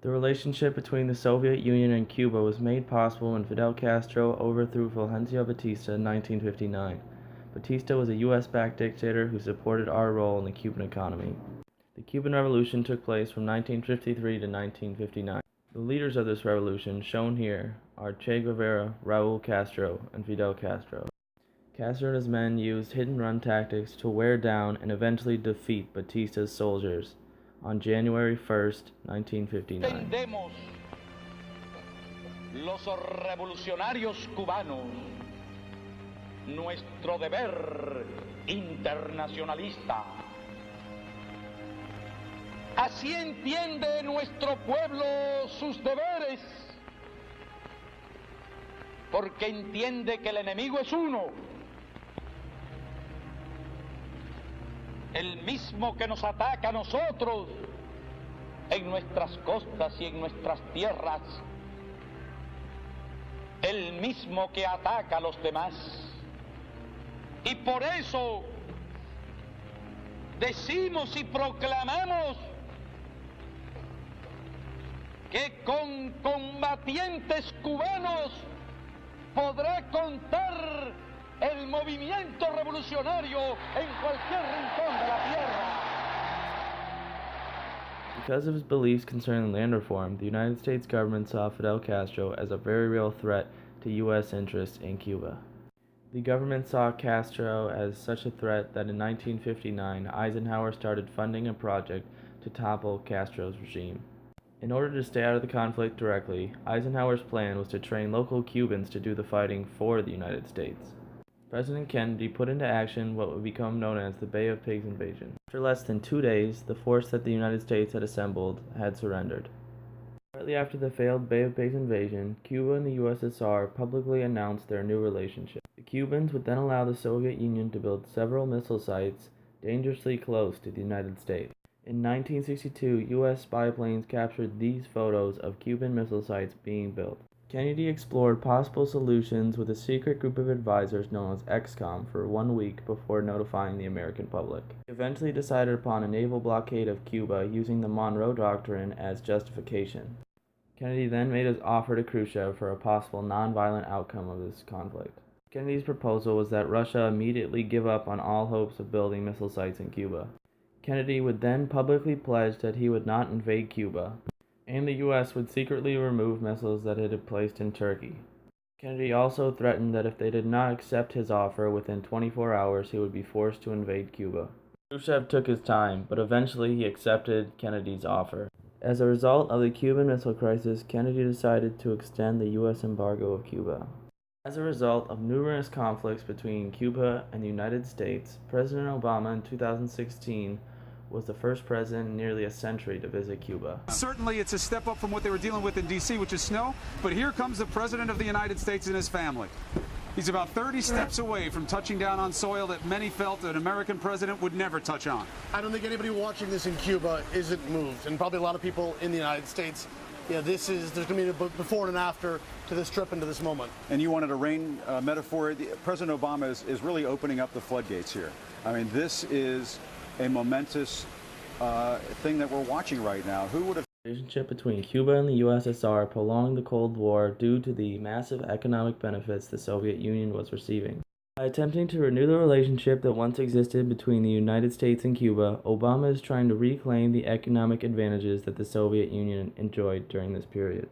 The relationship between the Soviet Union and Cuba was made possible when Fidel Castro overthrew Fulgencio Batista in 1959. Batista was a U.S.-backed dictator who supported our role in the Cuban economy. The Cuban Revolution took place from 1953 to 1959. The leaders of this revolution, shown here, are Che Guevara, Raúl Castro, and Fidel Castro. Castro and his men used hit-and-run tactics to wear down and eventually defeat Batista's soldiers on January 1st, 1959. Entendemos los revolucionarios cubanos nuestro deber internacionalista. Así entiende nuestro pueblo sus deberes, porque entiende que el enemigo es uno, el mismo que nos ataca a nosotros en nuestras costas y en nuestras tierras, el mismo que ataca a los demás. Y por eso decimos y proclamamos que con combatientes cubanos podrá contar el movimiento revolucionario en cualquier rincón de la tierra. Because of his beliefs concerning land reform, the United States government saw Fidel Castro as a very real threat to U.S. interests in Cuba. The government saw Castro as such a threat that in 1959, Eisenhower started funding a project to topple Castro's regime. In order to stay out of the conflict directly, Eisenhower's plan was to train local Cubans to do the fighting for the United States. President Kennedy put into action what would become known as the Bay of Pigs invasion. After less than 2 days, the force that the United States had assembled had surrendered. Shortly after the failed Bay of Pigs invasion, Cuba and the USSR publicly announced their new relationship. The Cubans would then allow the Soviet Union to build several missile sites dangerously close to the United States. In 1962, U.S. spy planes captured these photos of Cuban missile sites being built. Kennedy explored possible solutions with a secret group of advisors known as XCOM for 1 week before notifying the American public. He eventually decided upon a naval blockade of Cuba using the Monroe Doctrine as justification. Kennedy then made his offer to Khrushchev for a possible nonviolent outcome of this conflict. Kennedy's proposal was that Russia immediately give up on all hopes of building missile sites in Cuba. Kennedy would then publicly pledge that he would not invade Cuba, and the U.S. would secretly remove missiles that it had placed in Turkey. Kennedy also threatened that if they did not accept his offer within 24 hours, he would be forced to invade Cuba. Khrushchev took his time, but eventually he accepted Kennedy's offer. As a result of the Cuban Missile Crisis, Kennedy decided to extend the U.S. embargo of Cuba. As a result of numerous conflicts between Cuba and the United States, President Obama in 2016 was the first president in nearly a century to visit Cuba. Certainly it's a step up from what they were dealing with in D.C., which is snow, but here comes the President of the United States and his family. He's about 30 steps away from touching down on soil that many felt an American president would never touch on. I don't think anybody watching this in Cuba isn't moved, and probably a lot of people in the United States. Yeah, there's going to be a before and after to this trip and to this moment. And you wanted a rain metaphor. President Obama is really opening up the floodgates here. I mean, this is a momentous thing that we're watching right now. Who would have... The relationship between Cuba and the USSR prolonged the Cold War due to the massive economic benefits the Soviet Union was receiving. By attempting to renew the relationship that once existed between the United States and Cuba, Obama is trying to reclaim the economic advantages that the Soviet Union enjoyed during this period.